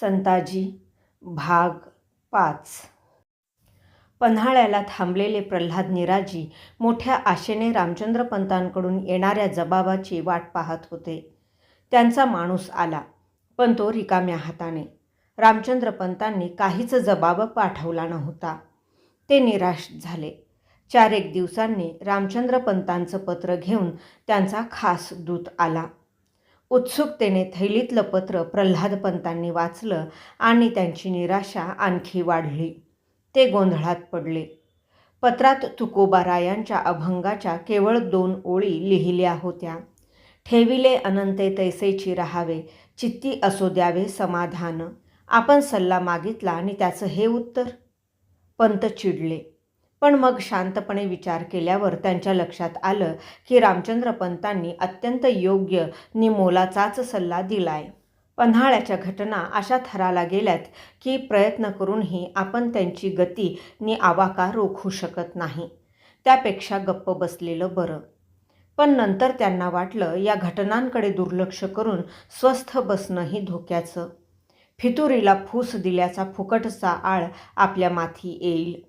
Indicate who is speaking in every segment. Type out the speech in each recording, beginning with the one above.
Speaker 1: संताजी भाग 5. पन्हाळ्याला थांबलेले प्रल्हाद निराजी मोठ्या आशेने रामचंद्रपंतांकडून येणाऱ्या जबाबाची वाट पाहत होते. त्यांचा माणूस आला, पण तो रिकाम्या हाताने. रामचंद्रपंतांनी काहीच जबाब पाठवला नव्हता. ते निराश झाले. 4-1 दिवसांनी रामचंद्रपंतांचं पत्र घेऊन त्यांचा खास दूत आला. उत्सुकतेने थैलीतलं पत्र प्रल्हादपंतांनी वाचलं आणि त्यांची निराशा आणखी वाढली. ते गोंधळात पडले. पत्रात तुकोबारायांच्या अभंगाच्या केवळ 2 ओळी लिहिल्या होत्या. ठेविले अनंते तैसेची राहावे, चित्ती असो द्यावे समाधान. आपण सल्ला मागितला आणि त्याचं हे उत्तर. पंत चिडले. पण मग शांतपणे विचार केल्यावर त्यांच्या लक्षात आलं की रामचंद्रपंतांनी अत्यंत योग्य नि मोलाचाच सल्ला दिलाय. पन्हाळ्याच्या घटना अशा थराला गेल्यात की प्रयत्न करूनही आपण त्यांची गती नि आवाका रोखू शकत नाही. त्यापेक्षा गप्प बसलेलं बरं. पण नंतर त्यांना वाटलं या घटनांकडे दुर्लक्ष करून स्वस्थ बसणंही धोक्याचं. फितुरीला फूस दिल्याचा फुकटचा आळ आपल्या माथी येईल.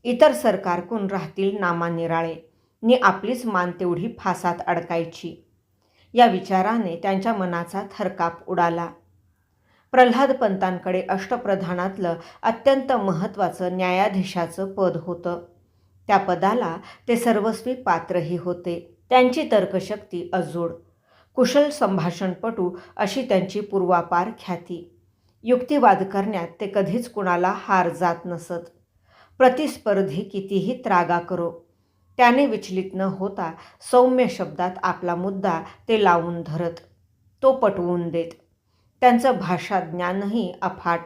Speaker 1: इतर सरकारकून राहतील नामानिराळे नि आपलीच मान तेवढी फासात अडकायची. या विचाराने त्यांच्या मनाचा थरकाप उडाला. प्रल्हादपंतांकडे अष्टप्रधानातलं अत्यंत महत्त्वाचं न्यायाधीशाचं पद होतं. त्या पदाला ते सर्वस्वी पात्रही होते. त्यांची तर्कशक्ती अजोड, कुशल संभाषणपटू अशी त्यांची पूर्वापार ख्याती. युक्तिवाद करण्यात ते कधीच कुणाला हार जात नसत. प्रतिस्पर्धी कितीही त्रागा करो, त्याने विचलित न होता सौम्य शब्दात आपला मुद्दा ते लावून धरत, तो पटवून देत. त्यांचं भाषा ज्ञानही अफाट.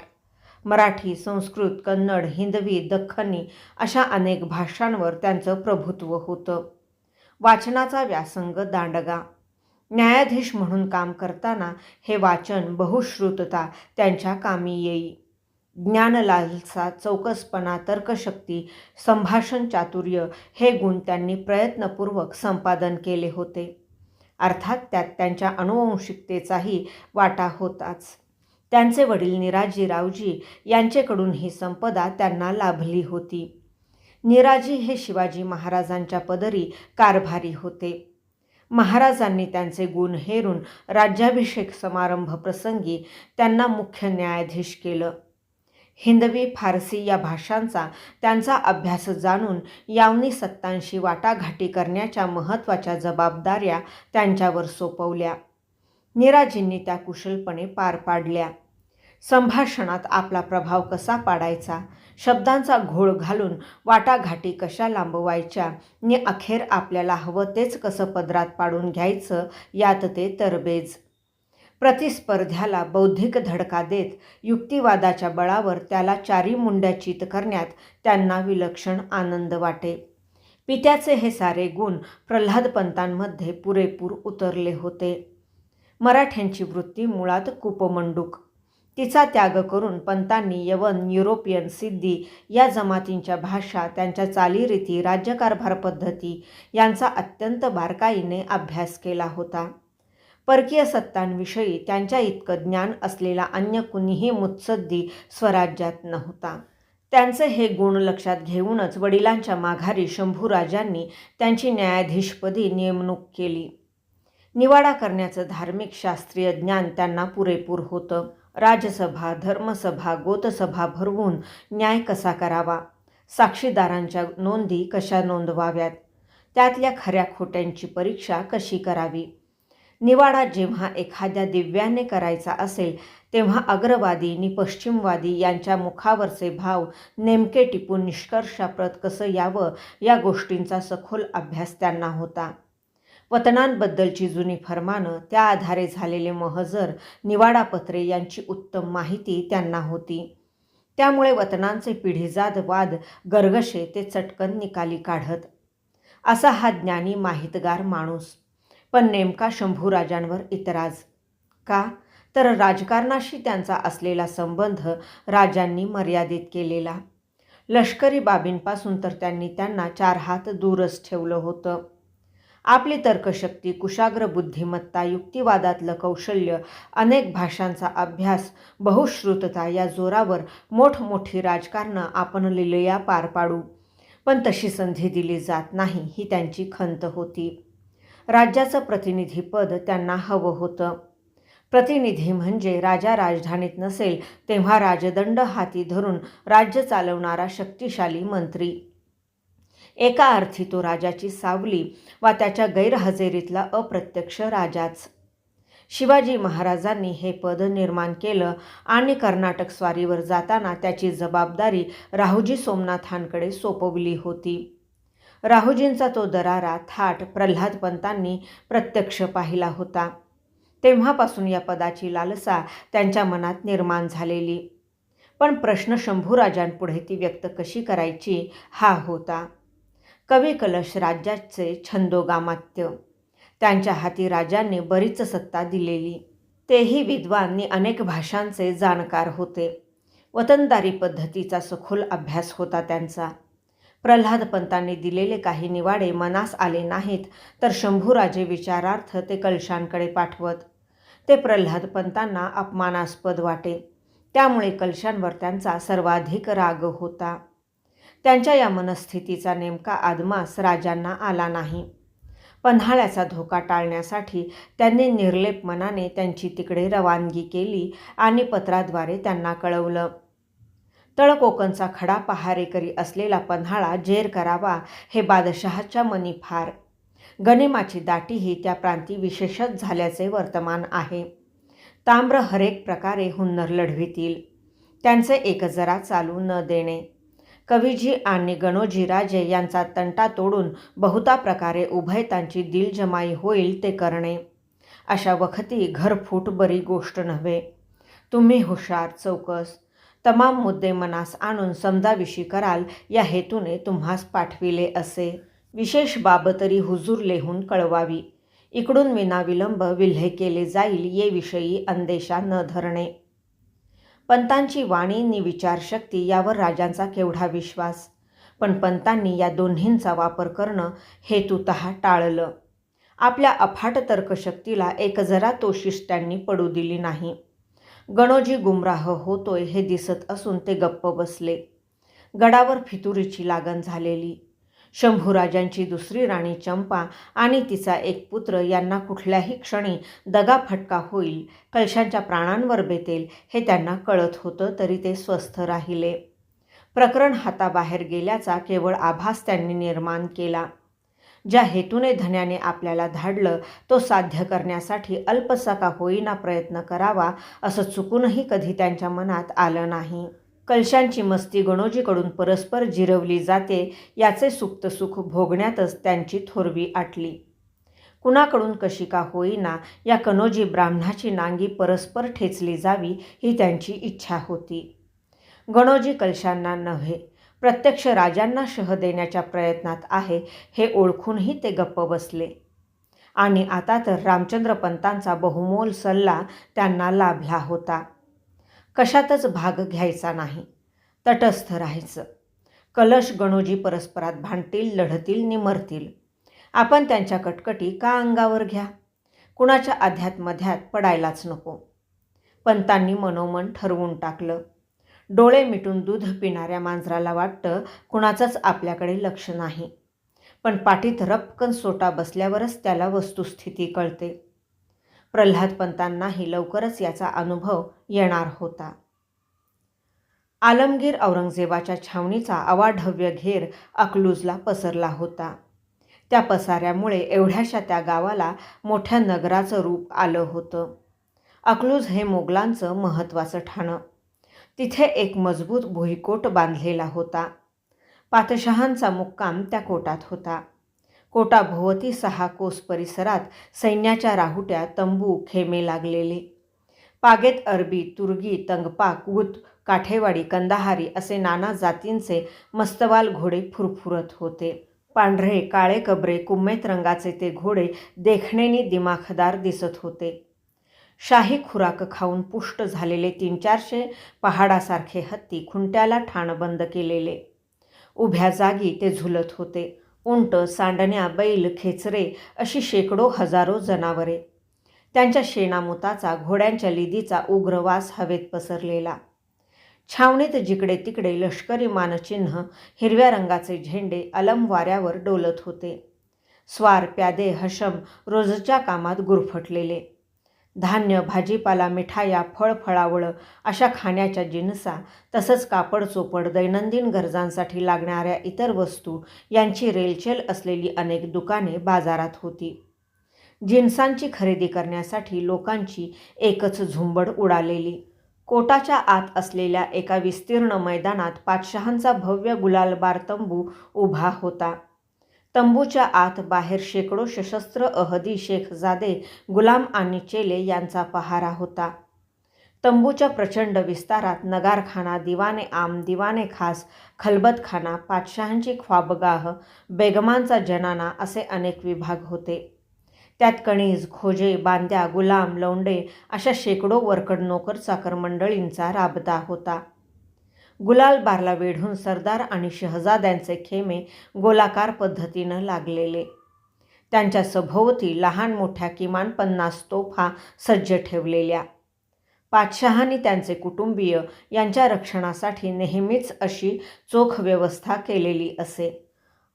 Speaker 1: मराठी, संस्कृत, कन्नड, हिंदवी, दख्खनी अशा अनेक भाषांवर त्यांचं प्रभुत्व होतं. वाचनाचा व्यासंग दांडगा. न्यायाधीश म्हणून काम करताना हे वाचन, बहुश्रुतता त्यांच्या कामी येई. ज्ञानलालसा, चौकसपणा, तर्कशक्ती, संभाषण चातुर्य हे गुण त्यांनी प्रयत्नपूर्वक संपादन केले होते. अर्थात त्यात त्यांच्या अनुवंशिकतेचाही वाटा होताच. त्यांचे वडील निराजीरावजी यांचेकडून ही संपदा त्यांना लाभली होती. निराजी हे शिवाजी महाराजांच्या पदरी कारभारी होते. महाराजांनी त्यांचे गुण हेरून राज्याभिषेक समारंभ प्रसंगी त्यांना मुख्य न्यायाधीश केलं. हिंदवी, फारसी या भाषांचा त्यांचा अभ्यास जाणून यावनी सत्तांशी वाटाघाटी करण्याच्या महत्त्वाच्या जबाबदाऱ्या त्यांच्यावर सोपवल्या. निराजींनी त्या कुशलपणे पार पाडल्या. संभाषणात आपला प्रभाव कसा पाडायचा, शब्दांचा घोळ घालून वाटाघाटी कशा लांबवायच्या नि अखेर आपल्याला हवं तेच कसं पदरात पाडून घ्यायचं यात ते तरबेज. प्रतिस्पर्ध्याला बौद्धिक धडका देत युक्तिवादाच्या बळावर त्याला 4 मुंड्या चित करण्यात त्यांना विलक्षण आनंद वाटे. पित्याचे हे सारे गुण प्रल्हादपंतांमध्ये पुरेपूर उतरले होते. मराठ्यांची वृत्ती मुळात कूपमंडूक. तिचा त्याग करून पंतांनी यवन, युरोपियन, सिद्धी या जमातींच्या भाषा, त्यांच्या चालीरीती, राज्यकारभार पद्धती यांचा अत्यंत बारकाईने अभ्यास केला होता. परकीय सत्तांविषयी त्यांच्या इतकं ज्ञान असलेला अन्य कुणीही मुत्सद्दी स्वराज्यात नव्हता. त्यांचे हे गुण लक्षात घेऊनच वडिलांच्या माघारी शंभूराजांनी त्यांची न्यायाधीशपदी नेमणूक केली. निवाडा करण्याचं धार्मिक शास्त्रीय ज्ञान त्यांना पुरेपूर होतं. राजसभा, धर्मसभा, गोतसभा भरवून न्याय कसा करावा, साक्षीदारांच्या नोंदी कशा नोंदवाव्यात, त्यातल्या खऱ्या खोट्यांची परीक्षा कशी करावी. निवाडा जेव्हा एखाद्या दिव्याने करायचा असेल तेव्हा अग्रवादी नि पश्चिमवादी यांच्या मुखावरचे भाव नेमके टिपून निष्कर्षाप्रत कसं यावं या गोष्टींचा सखोल अभ्यास त्यांना होता. वतनांबद्दलची जुनी फरमानं, त्या आधारे झालेले महजर, निवाडापत्रे यांची उत्तम माहिती त्यांना होती. त्यामुळे वतनांचे पिढीजाद वाद गर्गशे ते चटकन निकाली काढत. असा हा ज्ञानी माहितगार माणूस. पण नेमका शंभूराजांवर इतराज. का तर राजकारणाशी त्यांचा असलेला संबंध राजांनी मर्यादित केलेला. लष्करी बाबींपासून तर त्यांनी त्यांना 4 हात दूरच ठेवलं होतं. आपली तर्कशक्ती, कुशाग्र बुद्धिमत्ता, युक्तिवादातलं कौशल्य, अनेक भाषांचा अभ्यास, बहुश्रुतता या जोरावर मोठमोठी राजकारणं आपण लिलया पार पाडू. पण तशी संधी दिली जात नाही ही त्यांची खंत होती. राज्याचं प्रतिनिधीपद त्यांना हवं होतं. प्रतिनिधी म्हणजे राजा राजधानीत नसेल तेव्हा राजदंड हाती धरून राज्य चालवणारा शक्तिशाली मंत्री. एका अर्थी तो राजाची सावली वा त्याच्या गैरहजेरीतला अप्रत्यक्ष राजाच. शिवाजी महाराजांनी हे पद निर्माण केलं आणि कर्नाटक स्वारीवर जाताना त्याची जबाबदारी राहुजी सोमनाथांकडे सोपवली होती. राहुजींचा तो दरारा थाट प्रल्हादपंतांनी प्रत्यक्ष पाहिला होता. तेव्हापासून या पदाची लालसा त्यांच्या मनात निर्माण झालेली. पण प्रश्न शंभूराजांपुढे ती व्यक्त कशी करायची हा होता. कवी कलश राज्याचे छंदोगामात्य. त्यांच्या हाती राजांनी बरीच सत्ता दिलेली. तेही विद्वान अनेक भाषांचे जाणकार होते. वतनदारी पद्धतीचा सखोल अभ्यास होता त्यांचा. प्रल्हादपंतांनी दिलेले काही निवाडे मनास आले नाहीत तर शंभूराजे विचारार्थ ते कलशांकडे पाठवत. ते प्रल्हादपंतांना अपमानास्पद वाटे. त्यामुळे कलशांवर त्यांचा सर्वाधिक राग होता. त्यांच्या या मनस्थितीचा नेमका आदमास राजांना आला नाही. पन्हाळ्याचा धोका टाळण्यासाठी त्यांनी निर्लेप मनाने त्यांची तिकडे रवानगी केली आणि पत्राद्वारे त्यांना कळवलं. तळकोकणचा खडा पहारेकरी असलेला पन्हाळा जेर करावा हे बादशहाच्या मनी फार. गनिमाची दाटीही त्या प्रांती विशेषच झाल्याचे वर्तमान आहे. ताम्र हरेक प्रकारे हुन्नर लढवितील. त्यांचे एक जरा चालू न देणे. कवीजी आणि गणोजी राजे यांचा तंटा तोडून बहुता प्रकारे उभयतांची दिलजमाई होईल ते करणे. अशा वखती घरफूट बरी गोष्ट नव्हे. तुम्ही हुशार चौकस तमाम मुद्दे मनास आणून समजाविषयी कराल या हेतूने तुम्हास पाठविले असे. विशेष बाब तरी हुजूर लेहून कळवावी. इकडून विनाविलंब विल्हे केले जाईल ये विषयी अंदेशा न धरणे. पंतांची वाणी नि विचारशक्ती यावर राजांचा केवढा विश्वास. पण पंतांनी या दोन्हींचा वापर करणं हेतुतः टाळलं. आपल्या अफाट तर्कशक्तीला एक जरा तोशिष त्यांनी पडू दिली नाही. गणोजी गुमराह होतोय हे दिसत असून ते गप्प बसले. गडावर फितुरीची लागण झालेली. शंभूराजांची दुसरी राणी चंपा आणि तिचा एक पुत्र यांना कुठल्याही क्षणी दगाफटका होईल, कलशांच्या प्राणांवर बेतेल हे त्यांना कळत होतं तरी ते स्वस्थ राहिले. प्रकरण हाताबाहेर गेल्याचा केवळ आभास त्यांनी निर्माण केला. ज्या हेतूने धन्याने आपल्याला धाडलं तो साध्य करण्यासाठी अल्पसा का होईना प्रयत्न करावा असं चुकूनही कधी त्यांच्या मनात आलं नाही. कलशांची मस्ती गणोजीकडून परस्पर जिरवली जाते याचे सुप्त सुख भोगण्यातच त्यांची थोरवी आटली. कुणाकडून कशी का होईना या कनोजी ब्राह्मणाची नांगी परस्पर ठेचली जावी ही त्यांची इच्छा होती. गणोजी कलशांना नव्हे प्रत्यक्ष राजांना शह देण्याच्या प्रयत्नात आहे हे ओळखूनही ते गप्प बसले. आणि आता तर रामचंद्रपंतांचा बहुमोल सल्ला त्यांना लाभला होता. कशातच भाग घ्यायचा नाही. तटस्थ राहायचं. कलश गणोजी परस्परात भांडतील, लढतील नि मरतील. आपण त्यांच्या कटकटी का अंगावर घ्या. कुणाच्या अध्यात्मध्यात पडायलाच नको. पंतांनी मनोमन ठरवून टाकलं. डोळे मिटून दूध पिणाऱ्या मांजराला वाटतं कुणाचंच आपल्याकडे लक्ष नाही. पण पाठीत रपकन सोटा बसल्यावरच त्याला वस्तुस्थिती कळते. प्रल्हादपंतांनाही लवकरच याचा अनुभव येणार होता. आलमगीर औरंगजेबाच्या छावणीचा अवाढव्य घेर अकलूजला पसरला होता. त्या पसाऱ्यामुळे एवढ्याशा त्या गावाला मोठ्या नगराचं रूप आलं होतं. अकलूज हे मोगलांचं महत्त्वाचं ठाणं. तिथे एक मजबूत भुईकोट बांधलेला होता. पातशहांचा मुक्काम त्या कोटात होता. कोटाभोवती 6 कोस परिसरात सैन्याच्या राहुट्या, तंबू, खेमे लागलेले. पागेत अरबी, तुर्गी, तंगपा, कुत, काठेवाडी, कंदाहारी असे नाना जातींचे मस्तवाल घोडे फुरफुरत होते. पांढरे, काळे कबरे, कुम्मेत रंगाचे ते घोडे देखणेनी दिमाखदार दिसत होते. शाही खुराक खाऊन पुष्ट झालेले 300-400 पहाडासारखे हत्ती खुंट्याला ठाणबंद केलेले. उभ्या जागी ते झुलत होते. उंट, सांडण्या, बैल, खेचरे अशी शेकडो हजारो जनावरे. त्यांच्या शेणामुताचा, घोड्यांच्या लिदीचा उग्र वास हवेत पसरलेला. छावणीत जिकडे तिकडे लष्करी मानचिन्ह, हिरव्या रंगाचे झेंडे अलम वाऱ्यावर डोलत होते. स्वार, प्यादे, हशम रोजच्या कामात गुरफटलेले. धान्य, भाजीपाला, मिठाया, फळफळावळं अशा खाण्याच्या जिन्सा, तसंच कापड चोपड, दैनंदिन गरजांसाठी लागणाऱ्या इतर वस्तू यांची रेलचेल असलेली अनेक दुकाने बाजारात होती. जिन्सांची खरेदी करण्यासाठी लोकांची एकच झुंबड उडालेली. कोटाच्या आत असलेल्या एका विस्तीर्ण मैदानात पातशहांचा भव्य गुलालबार तंबू उभा होता. तंबूच्या आत बाहेर शेकडो सशस्त्र अहदी शेखजादे, गुलाम आणि चेले यांचा पहारा होता. तंबूच्या प्रचंड विस्तारात नगारखाना, दिवाने आम, दिवाने खास, खलबतखाना, पातशहांची ख्वाबगाह, बेगमांचा जनाना असे अनेक विभाग होते. त्यात कणीज, खोजे, बांद्या, गुलाम, लौंडे अशा शेकडो वरकड नोकर चाकर मंडळींचा राबता होता. गुलालबारला वेढून सरदार आणि शहजाद्यांचे खेमे गोलाकार पद्धतीनं लागलेले. त्यांच्या सभोवती लहान मोठ्या किमान 50 तोफा सज्ज ठेवलेल्या. पातशहांनी त्यांचे कुटुंबीय यांच्या रक्षणासाठी नेहमीच अशी चोख व्यवस्था केलेली असे.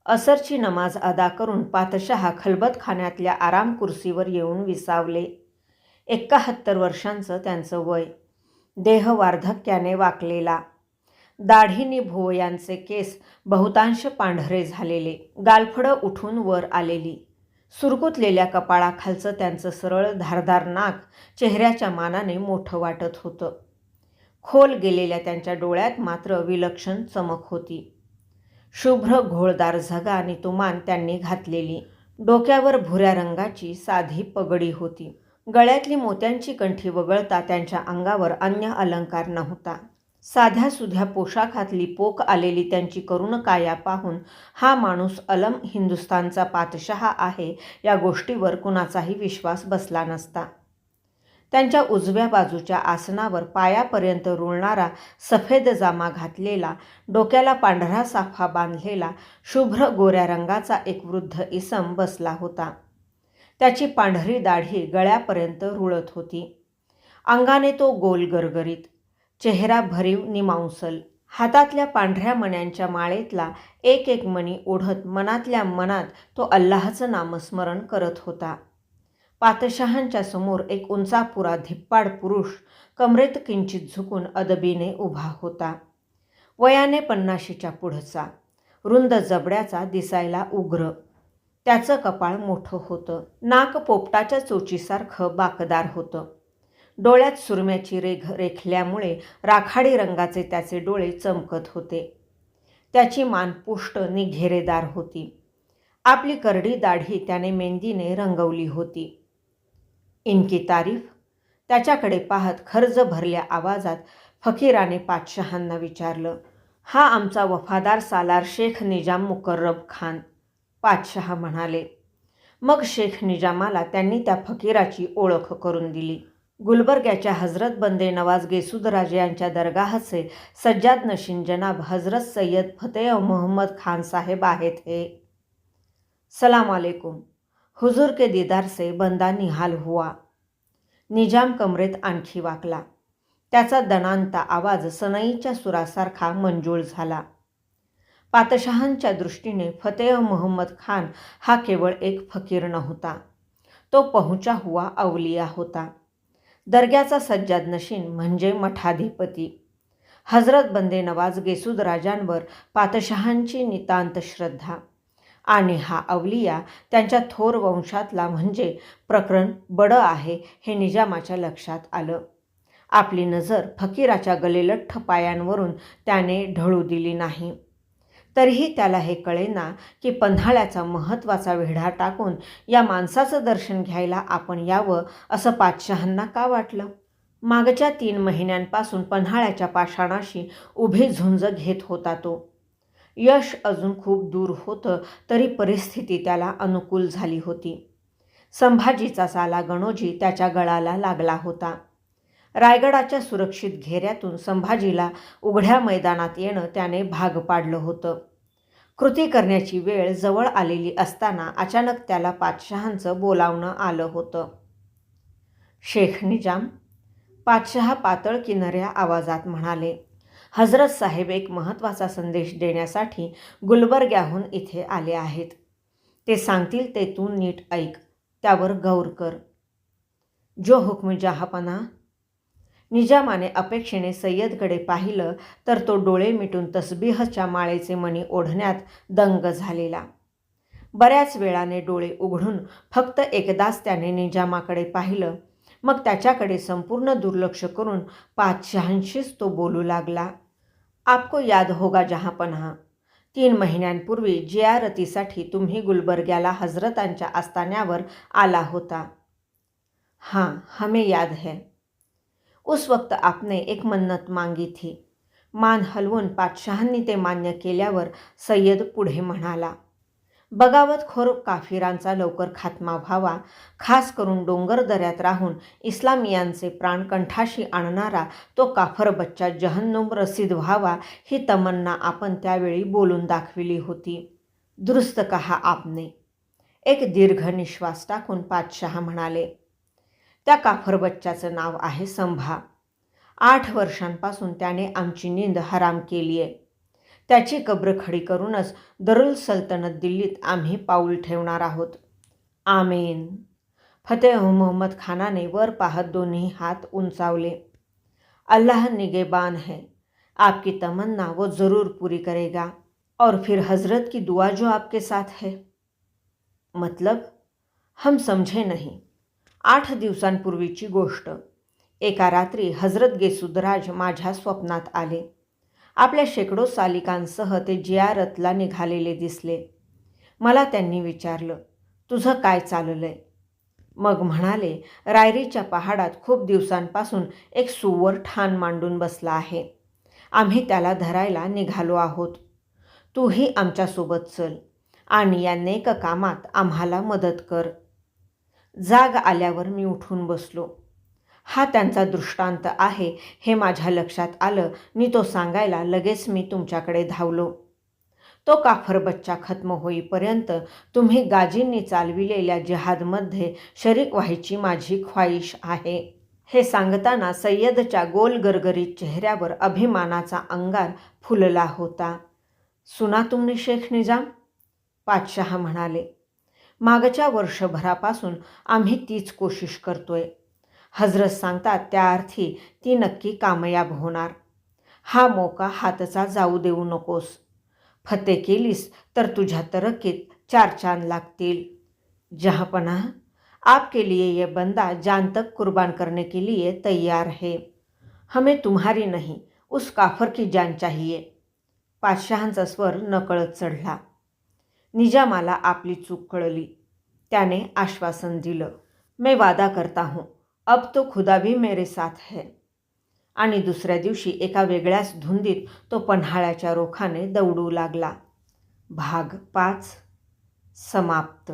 Speaker 1: असरची नमाज अदा करून पातशहा खलबतखान्यातल्या आराम कुर्सीवर येऊन विसावले. 71 वर्षांचं त्यांचं वय. देह वार्धक्याने वाकलेला. दाढीनी भुवयांचे केस बहुतांश पांढरे झालेले, गालफडं उठून वर आलेली. सुरकुतलेल्या कपाळाखालचं त्यांचं सरळ धारदार नाक चेहऱ्याच्या मानाने मोठं वाटत होतं. खोल गेलेल्या त्यांच्या डोळ्यात मात्र विलक्षण चमक होती. शुभ्र घोळदार झगा नितुमान त्यांनी घातलेली. डोक्यावर भुऱ्या रंगाची साधी पगडी होती. गळ्यातली मोत्यांची कंठी वगळता त्यांच्या अंगावर अन्य अलंकार नव्हता. साध्या सुध्या पोशाखातली पोक आलेली त्यांची करुण काया पाहून हा माणूस अलम हिंदुस्थानचा पातशहा आहे या गोष्टीवर कुणाचाही विश्वास बसला नसता. त्यांच्या उजव्या बाजूच्या आसनावर पायापर्यंत रुळणारा सफेद जामा घातलेला, डोक्याला पांढरा साफा बांधलेला, शुभ्र गोऱ्या रंगाचा एक वृद्ध इसम बसला होता. त्याची पांढरी दाढी गळ्यापर्यंत रुळत होती. अंगाने तो गोल गरगरीत, चेहरा भरीव निमांसल. हातातल्या पांढऱ्या मण्यांच्या माळेतला एक एक मणी ओढत मनातल्या मनात तो अल्लाहचं नामस्मरण करत होता. पातशहांच्या समोर एक उंचापुरा धिप्पाड पुरुष कमरेत किंचित झुकून अदबीने उभा होता. वयाने 50च्या पुढचा, रुंद जबड्याचा, दिसायला उग्र. त्याचं कपाळ मोठं होतं. नाक पोपटाच्या चोचीसारखं बाकदार होतं. डोळ्यात सुरम्याची रेघ रेखल्यामुळे राखाडी रंगाचे त्याचे डोळे चमकत होते. त्याची मान पुष्ट नि घेरेदार होती. आपली करडी दाढी त्याने मेहंदीने रंगवली होती. इनकी तारीफ, त्याच्याकडे पाहत खर्ज भरल्या आवाजात फकीराने पातशहांना विचारलं. हा आमचा वफादार सालार शेख निजाम मुकर्रब खान, पातशहा म्हणाले. मग शेख निजामाला त्यांनी त्या फकीराची ओळख करून दिली. गुलबर्ग्याच्या हजरत बंदे नवाज गेसूदराज यांच्या दरगाहचे सज्जाद नशीन जनाब हजरत सय्यद फतेह मोहम्मद खान साहेब आहेत हे. सलाम अलैकुम. हुजूर के दीदार से बंदा निहाल हुआ. निजाम कमरेत आणखी वाकला. त्याचा दणांता आवाज सनईच्या सुरासारखा मंजूळ झाला. पातशहांच्या दृष्टीने फतेह मोहम्मद खान हा केवळ एक फकीर नव्हता, तो पहुंचा हुआ अवलिया होता. दर्ग्याचा सज्जाद नशीन म्हणजे मठाधिपती. हजरत बंदे नवाज गेसूदराजांवर पातशहांची नितांत श्रद्धा. आणि हा अवलिया त्यांच्या थोर वंशातला म्हणजे प्रकरण बडं आहे हे निजामाच्या लक्षात आलं. आपली नजर फकीराच्या गलेलठ्ठ पायांवरून त्याने ढळू दिली नाही. तरीही त्याला हे कळेना की पन्हाळ्याचा महत्त्वाचा वेढा टाकून या माणसाचं दर्शन घ्यायला आपण यावं असं पातशहांना का वाटलं. मागच्या 3 महिन्यांपासून पन्हाळ्याच्या पाषाणाशी उभी झुंज घेत होता तो. यश अजून खूप दूर होतं तरी परिस्थिती त्याला अनुकूल झाली होती. संभाजीचा साला गणोजी त्याच्या गळाला लागला होता. रायगडाच्या सुरक्षित घेऱ्यातून संभाजीला उघड्या मैदानात येणं त्याने भाग पाडलं होतं. कृती करण्याची वेळ जवळ आलेली असताना अचानक त्याला पातशहांचं बोलावणं आलं होतं. शेख निजाम, पातशहा पातळ किनाऱ्या आवाजात म्हणाले, हजरत साहेब एक महत्त्वाचा संदेश देण्यासाठी गुलबर्ग्याहून इथे आले आहेत. ते सांगतील ते तू नीट ऐक, त्यावर गौर कर. जो हुक्म जहाँपनाह. निजामाने अपेक्षेने सय्यदकडे पाहिलं तर तो डोळे मिटून तसबीहच्या माळेचे मणी ओढण्यात दंग झालेला. बऱ्याच वेळाने डोळे उघडून फक्त एकदाच त्याने निजामाकडे पाहिलं. मग त्याच्याकडे संपूर्ण दुर्लक्ष करून पातशहांशीच तो बोलू लागला. आपको याद होगा जहाँपनाह, 3 महिन्यांपूर्वी जियारतीसाठी तुम्ही गुलबर्ग्याला हजरतांच्या आस्थान्यावर आला होता. हाँ, हमें याद है. उस वक्त आपने एक मन्नत मांगी थी. मान हलवून पातशहांनी ते मान्य केल्यावर सय्यद पुढे म्हणाला, बगावतखोर काफिरांचा लवकर खात्मा व्हावा, खास करून डोंगर दऱ्यात राहून इस्लामियांचे प्राण कंठाशी आणणारा तो काफर बच्चा जहन्नुम रसीद व्हावा, ही तमन्ना आपण त्यावेळी बोलून दाखविली होती. दुरुस्त कहा आपने. एक दीर्घ निश्वास टाकून पातशहा म्हणाले, त्या काफर बच्च्याचं नाव आहे संभा. 8 वर्षांपासून त्याने आमची नींद हराम केली आहे. त्याची कब्र खडी करूनच दरुल सल्तनत दिल्लीत आम्ही पाऊल ठेवणार आहोत. आमीन. फतेह मोहम्मद खानाने वर पाहत दोन्ही हात उंचावले. अल्लाह निगेबान है, आपकी तमन्ना वो ज़रूर पूरी करेगा. और फिर हजरत की दुआ जो आपके साथ है. मतलब? हम समझे नहीं. 8 दिवसांपूर्वीची गोष्ट. एका रात्री हजरत गेसुदराज माझ्या स्वप्नात आले. आपल्या शेकडो सालिकांसह ते जियारतला निघालेले दिसले. मला त्यांनी विचारलं, तुझं काय चाललंय? मग म्हणाले, रायरीच्या पहाडात खूप दिवसांपासून एक सुवर ठाण मांडून बसला आहे. आम्ही त्याला धरायला निघालो आहोत. तूही आमच्यासोबत चल आणि या नेक कामात आम्हाला मदत कर. जाग आल्यावर मी उठून बसलो. हा त्यांचा दृष्टांत आहे हे माझ्या लक्षात आलं नि तो सांगायला लगेच मी तुमच्याकडे धावलो. तो काफर बच्चा खत्म होईपर्यंत तुम्ही गाजींनी चालविलेल्या जिहादमध्ये शरीक व्हायची माझी ख्वाहिश आहे. हे सांगताना सय्यदच्या गोल गरगरीत चेहऱ्यावर अभिमानाचा अंगार फुलला होता. सुना तुमने शेख निजाम? पातशहा म्हणाले, मागच्या वर्षभरापासून आम्ही तीच कोशिश करतोय. हजरत सांगतात त्या अर्थी ती नक्की कामयाब होणार. हा मौका हातचा जाऊ देऊ नकोस. फते केलीस तर तुझ्या तरक्कीत 4 चांद लागतील. जहाँपनाह, आपके लिए ये बंदा जान तक कुर्बान करने के लिए तैयार है. हमें तुम्हारी नहीं, उस काफर की जान चाहिए. पातशहांचा स्वर नकळत चढला. निजामाला आपली चूक कळली. त्याने आश्वासन दिलं, मैं वादा करता हूँ, अब तो खुदा भी मेरे साथ है. आणि दुसऱ्या दिवशी एका वेगळ्याच धुंदीत तो पन्हाळ्याच्या रोखाने दौडू लागला. भाग 5 समाप्त.